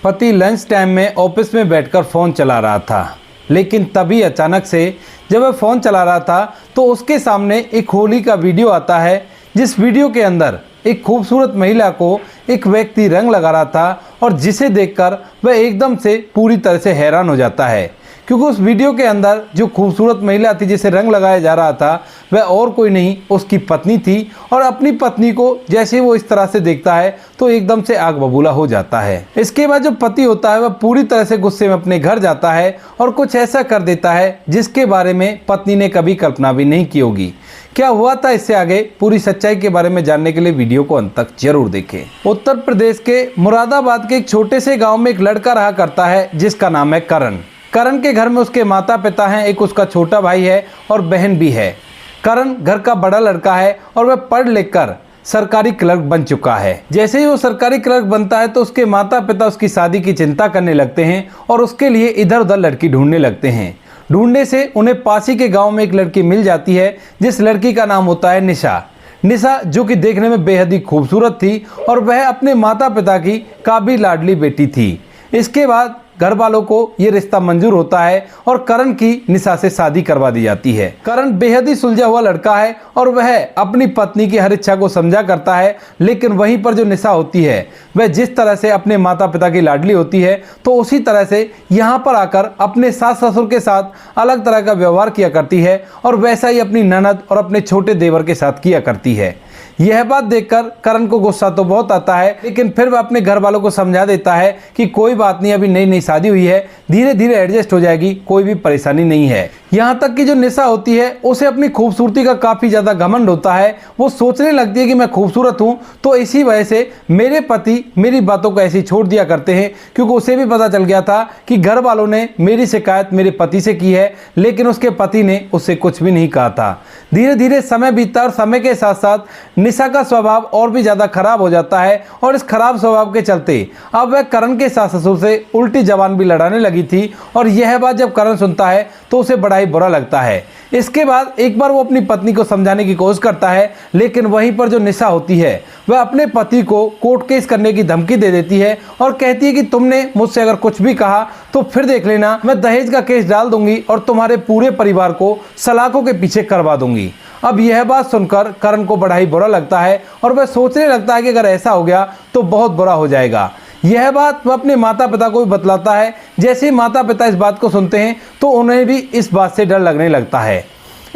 पति lunch time में office में बैठकर फ़ोन चला रहा था, लेकिन तभी अचानक से जब वह फ़ोन चला रहा था तो उसके सामने एक होली का वीडियो आता है, जिस वीडियो के अंदर एक खूबसूरत महिला को एक व्यक्ति रंग लगा रहा था और जिसे देखकर वह एकदम से पूरी तरह से हैरान हो जाता है, क्योंकि उस वीडियो के अंदर जो खूबसूरत महिला थी जिसे रंग लगाया जा रहा था वह और कोई नहीं उसकी पत्नी थी। और अपनी पत्नी को जैसे वो इस तरह से देखता है तो एकदम से आग बबूला हो जाता है। इसके बाद जो पति होता है वह पूरी तरह से गुस्से में अपने घर जाता है और कुछ ऐसा कर देता है जिसके बारे में पत्नी ने कभी कल्पना भी नहीं की होगी। क्या हुआ था इससे आगे पूरी सच्चाई के बारे में जानने के लिए वीडियो को अंत तक जरूर देखें। उत्तर प्रदेश के मुरादाबाद के एक छोटे से गाँव में एक लड़का रहा करता है जिसका नाम है करण। करण के घर में उसके माता पिता हैं, एक उसका छोटा भाई है और बहन भी है। करण घर का बड़ा लड़का है और वह पढ़ लिख कर सरकारी क्लर्क बन चुका है। जैसे ही वो सरकारी क्लर्क बनता है तो उसके माता पिता उसकी शादी की चिंता करने लगते हैं और उसके लिए इधर उधर लड़की ढूंढने लगते हैं। ढूंढने से उन्हें पास ही के गाँव में एक लड़की मिल जाती है, जिस लड़की का नाम होता है निशा। निशा जो कि देखने में बेहद ही खूबसूरत थी और वह अपने माता पिता की काबिल लाडली बेटी थी। इसके बाद घर वालों को ये रिश्ता मंजूर होता है और करण की निशा से शादी करवा दी जाती है। करण बेहद ही सुलझा हुआ लड़का है और वह अपनी पत्नी की हर इच्छा को समझा करता है, लेकिन वहीं पर जो निशा होती है वह जिस तरह से अपने माता पिता की लाडली होती है तो उसी तरह से यहाँ पर आकर अपने सास ससुर के साथ अलग तरह का व्यवहार किया करती है और वैसा ही अपनी ननद और अपने छोटे देवर के साथ किया करती है। यह बात देखकर करण को गुस्सा तो बहुत आता है, लेकिन फिर वह अपने घर वालों को समझा देता है कि कोई बात नहीं, अभी नई नई शादी हुई है, धीरे धीरे एडजस्ट हो जाएगी, कोई भी परेशानी नहीं है। यहाँ तक कि जो निशा होती है उसे अपनी खूबसूरती का काफ़ी ज़्यादा घमंड होता है। वो सोचने लगती है कि मैं खूबसूरत हूँ, तो इसी वजह से मेरे पति मेरी बातों को ऐसे ही छोड़ दिया करते हैं, क्योंकि उसे भी पता चल गया था कि घर वालों ने मेरी शिकायत मेरे पति से की है, लेकिन उसके पति ने उससे कुछ भी नहीं कहा था। धीरे धीरे समय बीतता और समय के साथ साथ निशा का स्वभाव और भी ज़्यादा खराब हो जाता है और इस खराब स्वभाव के चलते अब वह करण के सास ससुर से उल्टी जबान भी लड़ाने लगी थी। और यह बात जब करण सुनता है तो उसे बड़ा ही बुरा लगता है। इसके बाद एक बार वो अपनी पत्नी को समझाने की कोशिश करता है, लेकिन वहीं पर जो निशा होती है वह अपने पति को कोर्ट केस करने की धमकी दे देती है और कहती है कि तुमने मुझसे अगर कुछ भी कहा तो फिर देख लेना, मैं दहेज का केस डाल दूंगी और तुम्हारे पूरे परिवार को सलाखों के पीछे करवा दूंगी। अब यह बात सुनकर करण को बड़ा ही बुरा लगता है और वह सोचने लगता है कि अगर ऐसा हो गया तो बहुत बुरा हो जाएगा। यह बात वह अपने माता पिता को भी बतलाता है। जैसे ही माता पिता इस बात को सुनते हैं तो उन्हें भी इस बात से डर लगने लगता है।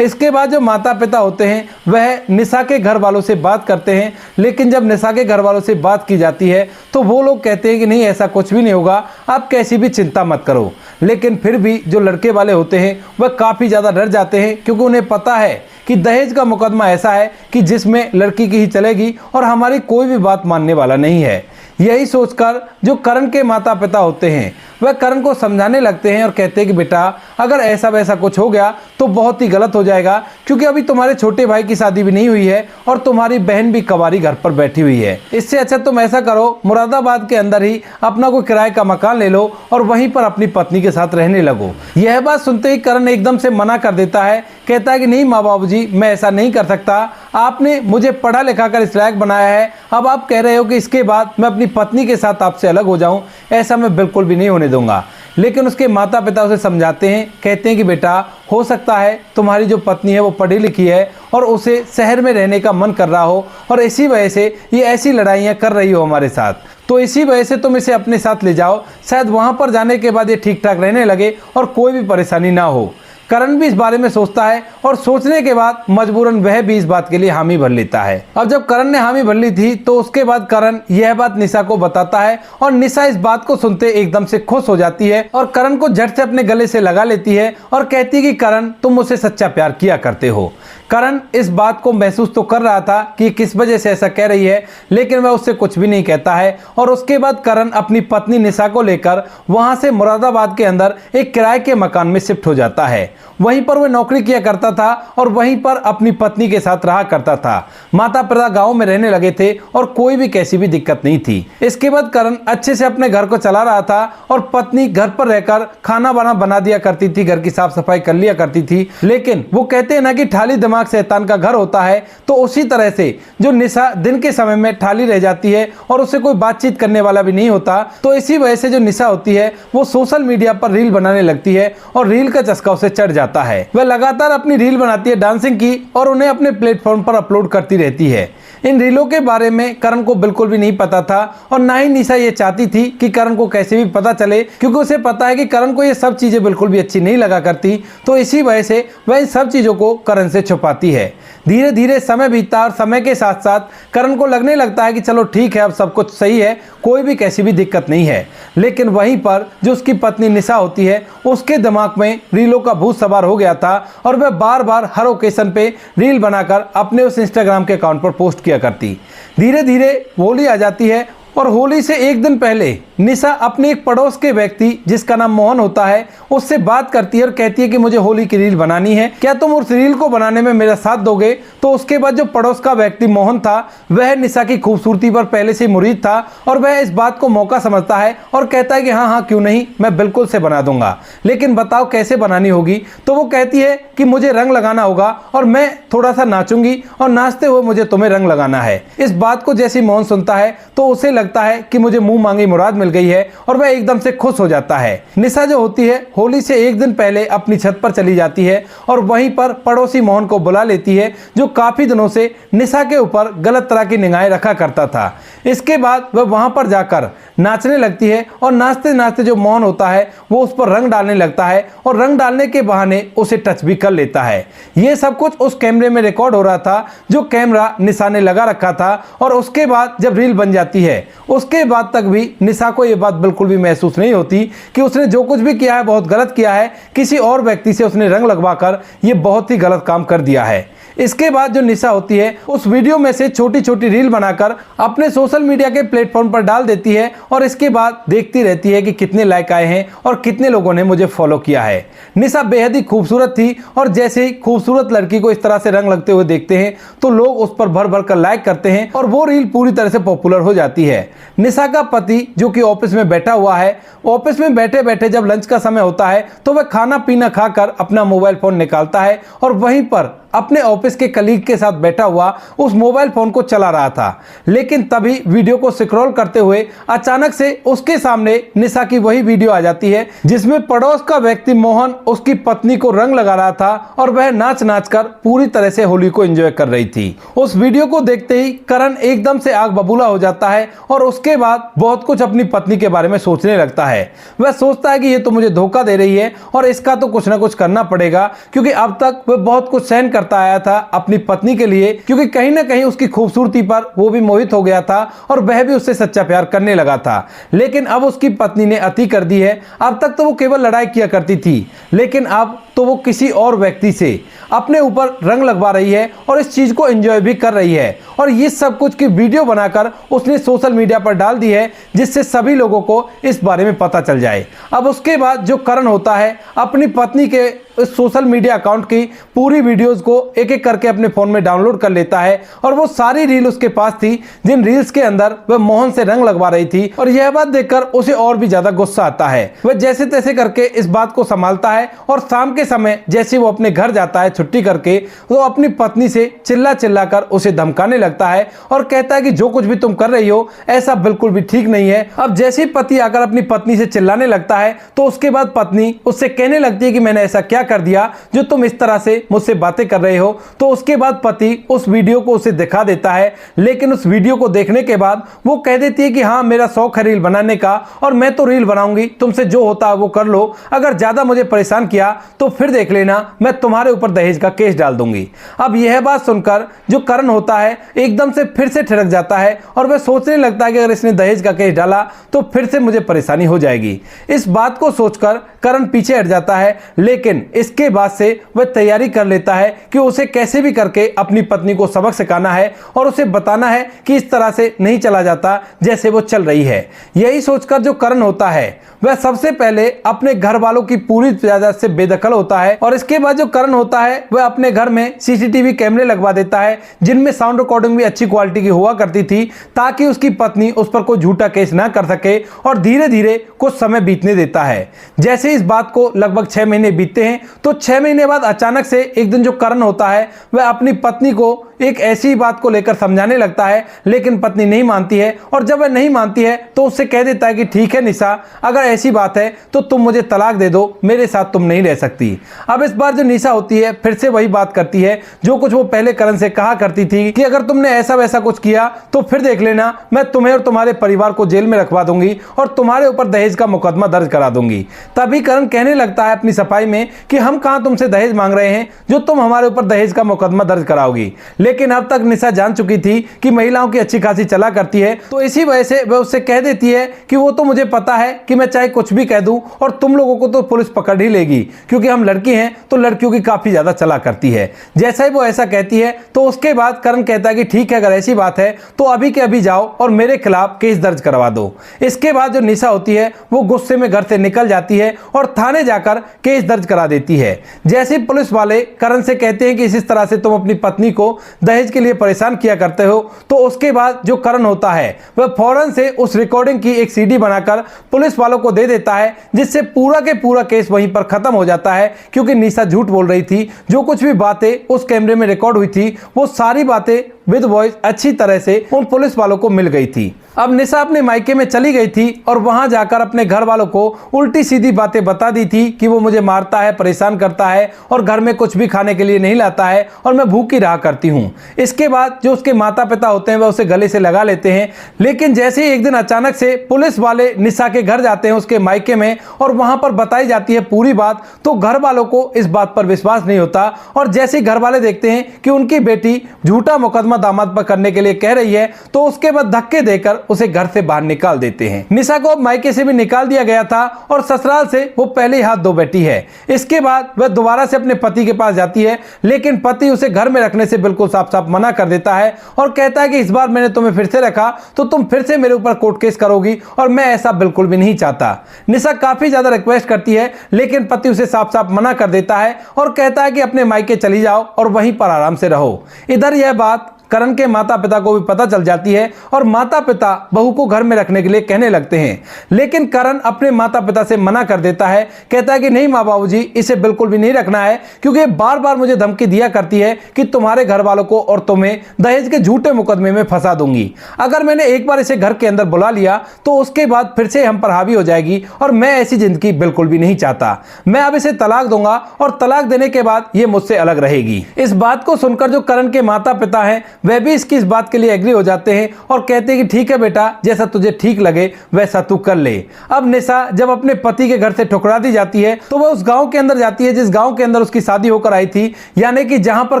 इसके बाद जो माता पिता होते हैं वह निशा के घर वालों से बात करते हैं, लेकिन जब निशा के घर वालों से बात की जाती है तो वो लोग कहते हैं कि नहीं, ऐसा कुछ भी नहीं होगा, आप कैसी भी चिंता मत करो। लेकिन फिर भी जो लड़के वाले होते हैं वह काफ़ी ज़्यादा डर जाते हैं, क्योंकि उन्हें पता है कि दहेज का मुकदमा ऐसा है कि जिसमें लड़की की ही चलेगी और हमारी कोई भी बात मानने वाला नहीं है। यही सोचकर जो करण के माता पिता होते हैं वह करण को समझाने लगते हैं और कहते हैं कि बेटा अगर ऐसा वैसा कुछ हो गया तो बहुत ही गलत हो जाएगा, क्योंकि अभी तुम्हारे छोटे भाई की शादी भी नहीं हुई है और तुम्हारी बहन भी कवारी घर पर बैठी हुई है। इससे अच्छा तुम ऐसा करो, मुरादाबाद के अंदर ही अपना कोई किराए का मकान ले लो और वहीं पर अपनी पत्नी के साथ रहने लगो। यह बात सुनते ही करण एकदम से मना कर देता है, कहता है कि नहीं माँ बाबू जी, मैं ऐसा नहीं कर सकता, आपने मुझे पढ़ा लिखा कर इस लायक बनाया है, अब आप कह रहे हो कि इसके बाद मैं अपनी पत्नी के साथ आपसे अलग हो जाऊं, ऐसा मैं बिल्कुल भी नहीं होने दूंगा। लेकिन उसके माता पिता उसे समझाते हैं, कहते हैं कि बेटा हो सकता है तुम्हारी जो पत्नी है वो पढ़ी लिखी है और उसे शहर में रहने का मन कर रहा हो और इसी वजह से ये ऐसी लड़ाइयाँ कर रही हो हमारे साथ, तो इसी वजह से तुम इसे अपने साथ ले जाओ, शायद वहाँ पर जाने के बाद ये ठीक ठाक रहने लगे और कोई भी परेशानी ना हो। करण भी इस बारे में सोचता है और सोचने के बाद मजबूरन वह भी इस बात के लिए हामी भर लेता है। अब जब करण ने हामी भर ली थी तो उसके बाद करण यह बात निशा को बताता है और निशा इस बात को सुनते एकदम से खुश हो जाती है और करण को झट से अपने गले से लगा लेती है और कहती है कि करण तुम मुझसे सच्चा प्यार किया करते हो। करण इस बात को महसूस तो कर रहा था कि किस वजह से ऐसा कह रही है, लेकिन वह उससे कुछ भी नहीं कहता है और उसके बाद करण अपनी पत्नी निशा को लेकर वहां से मुरादाबाद के अंदर एक किराए के मकान में शिफ्ट हो जाता है। वहीं पर वह नौकरी किया करता था और वहीं पर अपनी पत्नी के साथ रहा करता था। माता पिता गाँव में रहने लगे थे और कोई भी कैसी भी दिक्कत नहीं थी। इसके बाद करण अच्छे से अपने घर को चला रहा था और पत्नी घर पर रहकर खाना बना दिया करती थी, घर की साफ सफाई कर लिया करती थी। लेकिन वो कहते हैं ना कि ठाली दिमाग शैतान का घर होता है, तो उसी तरह से जो निशा दिन के समय में ठाली रह जाती है और उससे कोई बातचीत करने वाला भी नहीं होता, तो इसी वजह से जो निशा होती है वो सोशल मीडिया पर रील बनाने लगती है और रील का चस्का उसे चढ़ जाता है। वह लगातार अपनी रील बनाती है डांसिंग की और उन्हें अपने प्लेटफॉर्म पर अपलोड करती रहती है। इन रीलों के बारे में करण को बिल्कुल भी नहीं पता था और ना ही निशा ये चाहती थी कि करण को कैसे भी पता चले, क्योंकि उसे पता है कि करण को ये सब चीजें बिल्कुल भी अच्छी नहीं लगा करती। तो इसी वजह से वह इन सब चीजों को करण से छुपाती है। धीरे धीरे समय बीतता और समय के साथ साथ करण को लगने लगता है कि चलो ठीक है, अब सब कुछ सही है, कोई भी कैसी भी दिक्कत नहीं है। लेकिन वहीं पर जो उसकी पत्नी निशा होती है उसके दिमाग में रीलों का भूत सवार हो गया था और वह बार बार हर ओकेशन पे रील बनाकर अपने उस इंस्टाग्राम के अकाउंट पर पोस्ट किया करती। धीरे धीरे होली आ जाती है और होली से एक दिन पहले निशा अपने एक पड़ोस के व्यक्ति जिसका नाम मोहन होता है उससे बात करती है और कहती है कि मुझे होली की रील बनानी है, क्या तुम उस रील को बनाने में मेरा साथ दोगे। तो उसके बाद जो पड़ोस का व्यक्ति मोहन था वह निशा की खूबसूरती पर पहले से मुरीद था और वह इस बात को मौका समझता है और कहता है कि हाँ हाँ क्यों नहीं, मैं बिल्कुल से बना दूंगा, लेकिन बताओ कैसे बनानी होगी। तो वो कहती है कि मुझे रंग लगाना होगा और मैं थोड़ा सा नाचूंगी और नाचते हुए मुझे तुम्हें रंग लगाना है। इस बात को जैसे मोहन सुनता है तो उसे लगता है कि मुझे मुंह मांगी मुराद मिल गई है और वह एकदम से खुश हो जाता है। निशा जो होती है होली से एक दिन पहले अपनी छत पर चली जाती है और वहीं पर पड़ोसी मोहन को बुला लेती है जो काफी दिनों से निशा के ऊपर गलत तरह की निगाहें रखा करता था। इसके बाद वह वहां पर जाकर नाचने लगती है और नाचते नाचते जो मोहन होता है वो उस पर रंग डालने लगता है और रंग डालने के बहाने उसे टच भी कर लेता है। यह सब कुछ उस कैमरे में रिकॉर्ड हो रहा था जो कैमरा निशा ने लगा रखा था। और उसके बाद जब रील बन जाती है उसके बाद तक भी निशा को यह बात बिल्कुल भी महसूस नहीं होती कि उसने जो कुछ भी किया है बहुत गलत किया है, किसी और व्यक्ति से उसने रंग लगवाकर यह बहुत ही गलत काम कर दिया है। इसके बाद जो निशा होती है उस वीडियो में से छोटी छोटी रील बनाकर अपने सोशल मीडिया के प्लेटफॉर्म पर डाल देती है और इसके बाद देखती रहती है कि कितने लाइक आए हैं और कितने लोगों ने मुझे फॉलो किया है। निशा बेहद ही खूबसूरत थी और जैसे ही खूबसूरत लड़की को इस तरह से रंग लगते हुए देखते हैं तो लोग उस पर भर भर कर लाइक करते हैं और वो रील पूरी तरह से पॉपुलर हो जाती है। निशा का पति जो कि ऑफिस में बैठा हुआ है, ऑफिस में बैठे बैठे जब लंच का समय होता है तो वह खाना पीना खाकर अपना मोबाइल फोन निकालता है और वहीं पर अपने ऑफिस के कलीग के साथ बैठा हुआ उस मोबाइल फोन को चला रहा था। लेकिन तभी वीडियो को स्क्रॉल करते हुए अचानक से उसके सामने निशा की वही वीडियो आ जाती है जिसमें पड़ोस का व्यक्ति मोहन उसकी पत्नी को रंग लगा रहा था और वह नाच नाच कर पूरी तरह से होली को एंजॉय कर रही थी। उस वीडियो को देखते ही करण एकदम से आग बबूला हो जाता है और उसके बाद बहुत कुछ अपनी पत्नी के बारे में सोचने लगता है। वह सोचता है कि ये तो मुझे धोखा दे रही है और इसका तो कुछ ना कुछ करना पड़ेगा, क्योंकि अब तक वह बहुत कुछ सहन करता आया था अपनी पत्नी के लिए, क्योंकि कहीं ना कहीं उसकी खूबसूरती पर वो भी मोहित हो गया था और वह भी उससे सच्चा प्यार करने लगा था। लेकिन अब उसकी पत्नी ने अति कर दी है। अब तक तो वो केवल लड़ाई किया करती थी, लेकिन अब तो वो किसी और व्यक्ति से अपने ऊपर रंग लगवा रही है और इस चीज को एंजॉय भी कर रही है। और ये सब कुछ की वीडियो बनाकर उसने सोशल मीडिया पर डाल दी है जिससे सभी लोगों को इस बारे में पता चल जाए। अब उसके बाद जो करण होता है अपनी पत्नी के इस सोशल मीडिया अकाउंट की पूरी वीडियोस को एक एक करके अपने फोन में डाउनलोड कर लेता है और वो सारी रील उसके पास थी जिन रील्स के अंदर वह मोहन से रंग लगवा रही थी। और यह बात देखकर उसे और भी ज्यादा गुस्सा आता है। वह जैसे तैसे करके इस बात को संभालता है और शाम के समय जैसे वो अपने घर जाता है छुट्टी करके, वो अपनी पत्नी से चिल्ला चिल्ला कर उसे धमकाने लगता है और कहता है कि जो कुछ भी तुम कर रही हो ऐसा बिल्कुल भी ठीक नहीं है। अब जैसे ही पति आकर अपनी पत्नी से चिल्लाने लगता है तो उसके बाद पत्नी उससे कहने लगती है कि मैंने ऐसा क्या कर दिया जो तुम इस तरह से मुझसे बातें कर रहे हो। तो उसके बाद पति उस वीडियो को उसे दिखा देता है, लेकिन उस वीडियो को देखने के बाद वो कह देती है कि हाँ मेरा शौक है रील बनाने का और मैं तो रील बनाऊंगी, तुमसे जो होता है वो कर लो, अगर ज्यादा मुझे परेशान किया तो फिर देख लेना मैं तुम्हारे ऊपर दहेज का केस डाल दूंगी। अब यह बात सुनकर जो करण होता है एकदम से फिर से ठिठक जाता है और वह सोचने लगता है कि अगर इसने दहेज का केस डाला तो फिर से मुझे परेशानी हो जाएगी। इस बात को सोचकर करण पीछे हट जाता है, लेकिन इसके बाद से वह तैयारी कर लेता है कि उसे कैसे भी करके अपनी पत्नी को सबक सिखाना है और उसे बताना है कि इस तरह से नहीं चला जाता जैसे वो चल रही है। यही सोचकर जो करण होता है वह सबसे पहले अपने घर वालों की पूरी जायदाद से बेदखल होता है और इसके बाद जो करण होता है वह अपने घर में सीसीटीवी कैमरे लगवा देता है जिनमें साउंड रिकॉर्डिंग भी अच्छी क्वालिटी की हुआ करती थी, ताकि उसकी पत्नी उस पर कोई झूठा केस ना कर सके और धीरे धीरे कुछ समय बीतने देता है। जैसे इस बात को लगभग 6 महीने बीतते हैं तो 6 महीने बाद अचानक से एक दिन जो करण होता है वह अपनी पत्नी को एक ऐसी बात को लेकर समझाने लगता है, लेकिन पत्नी नहीं मानती है और जब वह नहीं मानती है तो उससे कह देता है कि ठीक है निशा, अगर ऐसी बात है तो तुम मुझे तलाक दे दो, मेरे साथ तुम नहीं रह सकती। अब इस बार जो निशा होती है फिर से वही बात करती है जो कुछ वो पहले करण से कहा करती थी कि अगर तुमने ऐसा वैसा कुछ किया तो फिर देख लेना, मैं तुम्हें और तुम्हारे परिवार को जेल में रखवा दूंगी और तुम्हारे ऊपर दहेज का मुकदमा दर्ज करा दूंगी। तभी करण कहने लगता है अपनी सफाई में कि हम कहां तुमसे दहेज मांग रहे हैं जो तुम हमारे ऊपर दहेज का मुकदमा दर्ज कराओगी। लेकिन अब तक निशा जान चुकी थी कि महिलाओं की अच्छी खासी चला करती है, तो इसी वजह से वह उससे कह देती है कि वो तो मुझे पता है कि मैं चाहे कुछ भी कह दूं और तुम लोगों को तो पुलिस पकड़ ही लेगी, क्योंकि हम लड़की हैं तो लड़कियों की काफी ज्यादा चला करती है। जैसा ही वो ऐसा कहती है तो उसके बाद करण कहता है कि ठीक है, अगर ऐसी बात है तो अभी के अभी जाओ और मेरे खिलाफ केस दर्ज करवा दो। इसके बाद जो निशा होती है वो गुस्से में घर से निकल जाती है और थाने जाकर केस दर्ज करा देती है। जैसे पुलिस वाले करण से कहते हैं कि इस तरह से तुम अपनी पत्नी को दहेज के लिए परेशान किया करते हो, तो उसके बाद जो करण होता है वह फौरन से उस रिकॉर्डिंग की एक सीडी बनाकर पुलिस वालों को दे देता है, जिससे पूरा के पूरा केस वहीं पर खत्म हो जाता है। क्योंकि निशा झूठ बोल रही थी, जो कुछ भी बातें उस कैमरे में रिकॉर्ड हुई थी वो सारी बातें विद वॉइस अच्छी तरह से उन पुलिस वालों को मिल गई थी। अब निशा अपने मायके में चली गई थी और वहां जाकर अपने घर वालों को उल्टी सीधी बातें बता दी थी कि वो मुझे मारता है, परेशान करता है और घर में कुछ भी खाने के लिए नहीं लाता है और मैं भूखी रहा करती हूँ। इसके बाद जो उसके माता पिता होते हैं वह उसे गले से लगा लेते हैं, लेकिन जैसे ही एक दिन अचानक से पुलिस वाले निशा के घर जाते हैं उसके मायके में और वहां पर बताई जाती है पूरी बात, तो घर वालों को इस बात पर विश्वास नहीं होता और जैसे ही घर वाले देखते हैं कि उनकी बेटी झूठा मुकदमा दामाद पर करने के लिए कह रही है तो उसके बाद धक्के देकर उसे घर से बाहर निकाल देते हैं। निशा को मायके से भी निकाल दिया गया था और ससुराल से वो पहले ही हाथ धो बैठी है। इसके बाद वह दोबारा से अपने पति के पास जाती है, लेकिन पति उसे घर में रखने से बिल्कुल साफ साफ मना कर देता है और कहता है कि इस बार मैंने तुम्हें फिर से रखा तो तुम फिर से मेरे ऊपर कोर्ट केस करोगी और मैं ऐसा बिल्कुल भी नहीं चाहता। निशा काफी ज्यादा रिक्वेस्ट करती है, लेकिन पति उसे साफ साफ मना कर देता है और कहता है कि अपने मायके चली जाओ और वहीं पर आराम से रहो। इधर यह बात करण के माता पिता को भी पता चल जाती है और माता पिता बहू को घर में रखने के लिए कहने लगते हैं, लेकिन करण अपने माता पिता से मना कर देता है। कहता है कि नहीं माँ बाबूजी, इसे बिल्कुल भी नहीं रखना है, क्योंकि बार बार मुझे धमकी दिया करती है कि तुम्हारे घर वालों को और तुम्हें दहेज के झूठे मुकदमे में फंसा दूंगी। अगर मैंने एक बार इसे घर के अंदर बुला लिया तो उसके बाद फिर से हम पर हावी हो जाएगी और मैं ऐसी जिंदगी बिल्कुल भी नहीं चाहता। मैं अब इसे तलाक दूंगा और तलाक देने के बाद ये मुझसे अलग रहेगी। इस बात को सुनकर जो करण के माता पिता हैं वह भी इसकी इस बात के लिए एग्री हो जाते हैं और कहते हैं कि ठीक है बेटा, जैसा तुझे ठीक लगे वैसा तू कर ले। अब निशा जब अपने पति के घर से ठुकरा दी जाती है तो वह उस गांव के अंदर जाती है जिस गांव के अंदर उसकी शादी होकर आई थी, यानी कि जहां पर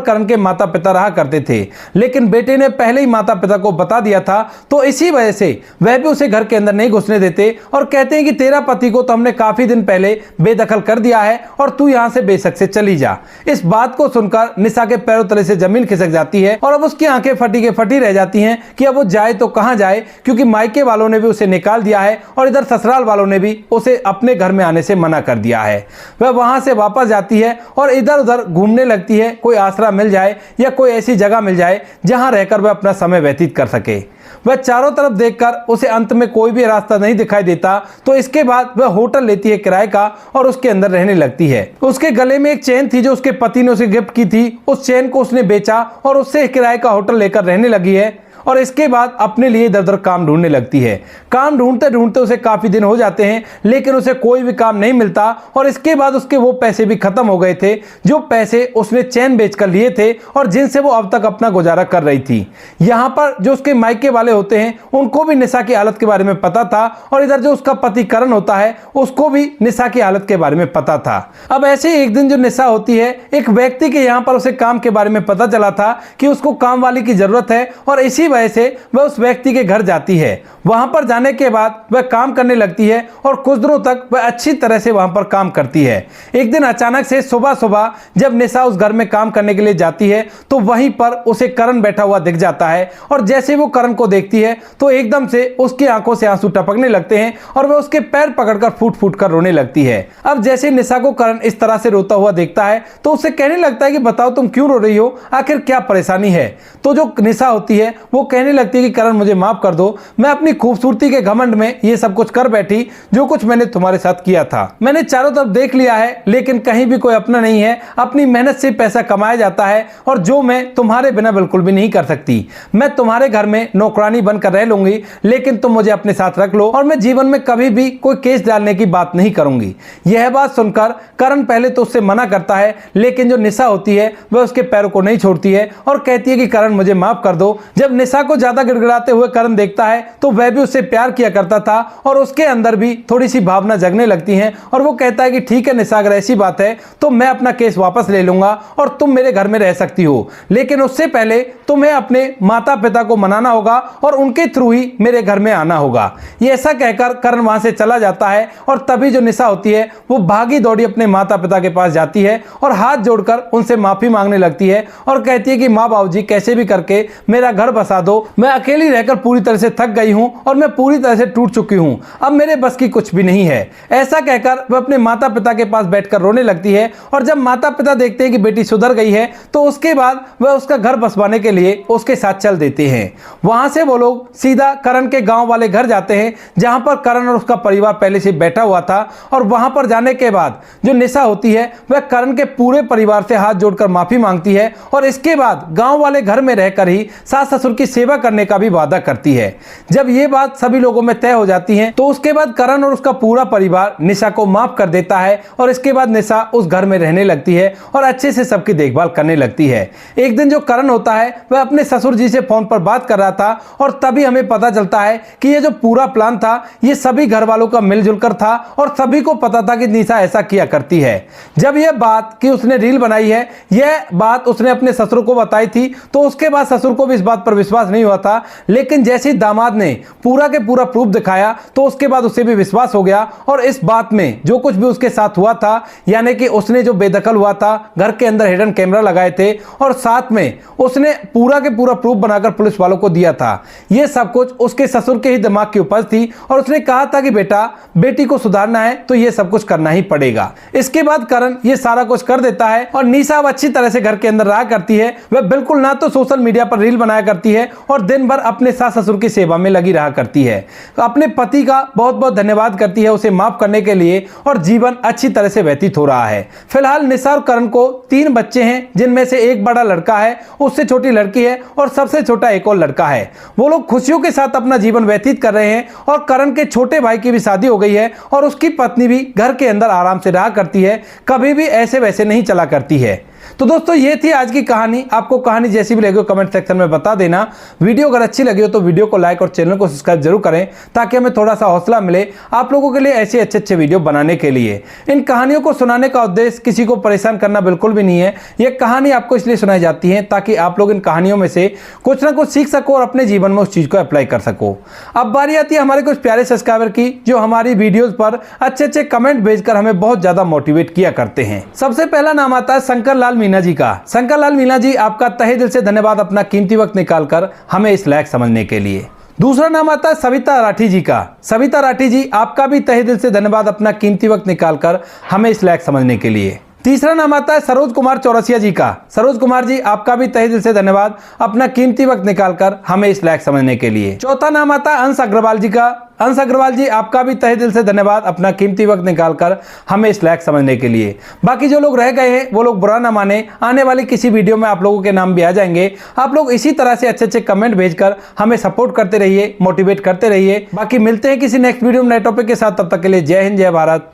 करण के माता पिता रहा करते थे। लेकिन बेटे ने पहले ही माता पिता को बता दिया था, तो इसी वजह से वह भी उसे घर के अंदर नहीं घुसने देते और कहते हैं कि तेरा पति को तो हमने काफी दिन पहले बेदखल कर दिया है और तू यहां से बेशक से चली जा। इस बात को सुनकर निशा के पैरों तले से जमीन खिसक जाती है और अब उसकी आंखें फटी के फटी रह जाती हैं कि अब वो जाए तो कहां जाए, क्योंकि मायके वालों ने भी उसे निकाल दिया है और इधर ससुराल वालों ने भी उसे अपने घर में आने से मना कर दिया है। वह वहां से वापस जाती है और इधर उधर घूमने लगती है, कोई आसरा मिल जाए या कोई ऐसी जगह मिल जाए जहां रहकर वह अपना समय व्यतीत कर सके। वह चारों तरफ देखकर उसे अंत में कोई भी रास्ता नहीं दिखाई देता, तो इसके बाद वह होटल लेती है किराए का और उसके अंदर रहने लगती है। उसके गले में एक चेन थी जो उसके पति ने उसे गिफ्ट की थी, उस चेन को उसने बेचा और उससे किराए का होटल लेकर रहने लगी है और इसके बाद अपने लिए इधर उधर काम ढूंढने लगती है। काम ढूंढते ढूंढते उसे काफी दिन हो जाते हैं, लेकिन उसे कोई भी काम नहीं मिलता और इसके बाद उसके वो पैसे भी खत्म हो गए थे जो पैसे उसने चैन बेचकर लिए थे और जिनसे वो अब तक अपना गुजारा कर रही थी। यहाँ पर जो उसके मायके वाले होते हैं उनको भी निशा की हालत के बारे में पता था और इधर जो उसका पति करण होता है उसको भी निशा की हालत के बारे में पता था। अब ऐसे ही एक दिन जो निशा होती है, एक व्यक्ति के यहाँ पर उसे काम के बारे में पता चला था कि उसको काम वाली की जरूरत है और इसी वजह से वह उस व्यक्ति के घर जाती है। वहां पर जाने के बाद वह काम करने लगती है और कुछ दिनों तक वह अच्छी तरह से वहां पर काम करती है। एक दिन अचानक से सुबह सुबह जब निशा उस घर में काम करने के लिए जाती है तो वहीं पर उसे करण बैठा हुआ दिख जाता है और जैसे वो करण को देखती है तो एकदम से उसकी आंखों से आंसू टपकने लगते हैं और वह उसके पैर पकड़कर फूट फूट कर रोने लगती है। अब जैसे निशा को करण इस तरह से रोता हुआ देखता है तो उसे कहने लगता है कि बताओ तुम क्यों रो रही हो, आखिर क्या परेशानी है। तो जो निशा होती है वो कहने लगती है कि करण मुझे माफ कर दो, मैं अपनी खूबसूरती के घमंड में ये सब कुछ कर बैठी जो कुछ मैंने तुम्हारे साथ किया था। मैंने चारों तरफ देख लिया है लेकिन कहीं भी कोई अपना नहीं है, अपनी मेहनत से पैसा कमाया जाता है और जो मैं तुम्हारे बिना बिल्कुल भी नहीं कर सकती। मैं तुम्हारे घर में नौकरानी बनकर रह लूंगी लेकिन तुम मुझे अपने साथ रख लो और मैं जीवन में कभी भी कोई केस डालने की बात नहीं करूंगी। यह बात सुनकर करण पहले तो उससे मना करता है लेकिन जो निशा होती है वह उसके पैरों को नहीं छोड़ती है और कहती है कि करण मुझे माफ कर दो। जब निशा को ज्यादा गिड़गिड़ाते हुए करण देखता है तो वह भी उससे प्यार किया करता था और उसके अंदर भी थोड़ी सी भावना जगने लगती है और वो कहता है कि ठीक है निशा, अगर ऐसी बात है तो मैं अपना केस वापस ले लूंगा और तुम मेरे घर में रह सकती हो, लेकिन उससे पहले तुम्हें अपने माता पिता को मनाना होगा और उनके थ्रू ही मेरे घर में आना होगा। ये ऐसा कहकर करण वहां से चला जाता है और तभी जो निशा होती है वो भागी दौड़ी अपने माता पिता के पास जाती है और हाथ जोड़कर उनसे माफी मांगने लगती है और कहती है कि माँ बाबूजी कैसे भी करके मेरा घर बसा दो, मैं अकेली रहकर पूरी तरह से थक गई हूं और मैं पूरी तरह से टूट चुकी हूं, अब मेरे बस की कुछ भी नहीं है। ऐसा कहकर वह अपने माता पिता के पास बैठकर रोने लगती है और जब माता पिता देखते हैं कि बेटी सुधर गई है तो उसके बाद वह उसका घर बसवाने के लिए उसके साथ चल देते हैं। वहां से वो लोग सीधा करण के गांव वाले घर जाते हैं जहां पर करण और उसका परिवार पहले से बैठा हुआ था और वहां पर जाने के बाद जो निशा होती है वह करण के पूरे परिवार से हाथ जोड़कर माफी मांगती है और इसके बाद गांव वाले घर में रहकर ही सास ससुर की सेवा करने का भी वादा करती है। जब ये बात सभी लोगों में तय हो जाती है तो उसके बाद करण और उसका पूरा परिवार निशा को माफ कर देता है और इसके बाद निशा उस घर में रहने लगती है और अच्छे से सबकी देखभाल करने लगती है। एक दिन जो करण होता है वह अपने ससुर जी से फोन पर बात कर रहा था और तभी हमें पता चलता है कि ये जो पूरा प्लान था ये सभी घर वालों का मिलजुल कर था और सभी को पता था कि निशा ऐसा किया करती है। जब यह बात कि उसने रील बनाई है यह बात उसने अपने ससुर को बताई थी तो उसके बाद ससुर को भी इस बात पर विश्वास नहीं हुआ था, लेकिन जैसे ही दामाद ने पूरा के पूरा प्रूफ दिखाया तो उसके बाद उसे भी विश्वास हो गया और इस बात में जो कुछ भी उसके साथ हुआ था यानी कि उसने जो बेदखल हुआ था, घर के अंदर हिडन कैमरा लगाए थे और साथ में उसने पूरा के पूरा प्रूफ बनाकर पुलिस वालों को दिया था, यह सब कुछ उसके ससुर के ही दिमाग की उपज थी और उसने कहा था कि बेटा बेटी को सुधारना है तो यह सब कुछ करना ही पड़ेगा। इसके बाद करण यह सारा कुछ कर देता है और निशा अच्छी तरह से घर के अंदर रहा करती है। वह बिल्कुल ना तो सोशल मीडिया पर रील बनाया करती है और दिन भर अपने सास ससुर की सेवा में लगी रहा करती है। अपने पति का बहुत बहुत धन्यवाद करती है उसे माफ करने के लिए और जीवन अच्छी तरह से व्यतीत हो रहा है। फिलहाल निशा और करण को 3 बच्चे हैं जिनमें से एक बड़ा लड़का है, उससे छोटी लड़की है और सबसे छोटा एक और लड़का है। वो लोग खुशियों के साथ अपना जीवन व्यतीत कर रहे हैं और करण के छोटे भाई की भी शादी हो गई है और उसकी पत्नी भी घर के अंदर आराम से रहा करती है, कभी भी ऐसे वैसे नहीं चला करती है। तो दोस्तों ये थी आज की कहानी। आपको कहानी जैसी भी लगी हो कमेंट सेक्शन में बता देना। वीडियो अगर अच्छी लगी हो तो वीडियो को लाइक और चैनल को सब्सक्राइब जरूर करें ताकि हमें थोड़ा सा हौसला मिले आप लोगों के लिए ऐसे अच्छे वीडियो बनाने के लिए। इन कहानियों को सुनाने का उद्देश्य किसी को परेशान करना बिल्कुल भी नहीं है। यह कहानी आपको इसलिए सुनाई जाती है ताकि आप लोग इन कहानियों में से कुछ ना कुछ सीख सको और अपने जीवन में उस चीज को अप्लाई कर सको। अब बारी आती है हमारे कुछ प्यारे सब्सक्राइबर की जो हमारी वीडियोज पर अच्छे कमेंट भेजकर हमें बहुत ज्यादा मोटिवेट किया करते हैं। सबसे पहला नाम आता है शंकर लाल मीना जी का। शंकर लाल मीना जी आपका तहे दिल से धन्यवाद अपना कीमती वक्त निकालकर हमें इस लायक समझने के लिए। दूसरा नाम आता है सविता राठी जी का। सविता राठी जी आपका भी तहे दिल से धन्यवाद अपना कीमती वक्त निकालकर हमें इस लायक समझने के लिए। तीसरा नाम आता है सरोज कुमार चौरसिया जी का। सरोज कुमार जी आपका भी तहे दिल से धन्यवाद अपना कीमती वक्त निकालकर हमें इस लायक समझने के लिए। चौथा नाम आता है अंश अग्रवाल जी का। अंश अग्रवाल जी आपका भी तहे दिल से धन्यवाद अपना कीमती वक्त निकालकर हमें इस लायक समझने के लिए। बाकी जो लोग रह गए हैं वो लोग बुरा ना माने, आने वाली किसी वीडियो में आप लोगों के नाम भी आ जाएंगे। आप लोग इसी तरह से अच्छे कमेंट भेजकर हमें सपोर्ट करते रहिए, मोटिवेट करते रहिए। बाकी मिलते हैं किसी नेक्स्ट वीडियो में नए टॉपिक के साथ। तब तक के लिए जय हिंद, जय भारत,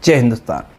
जय हिंदुस्तान।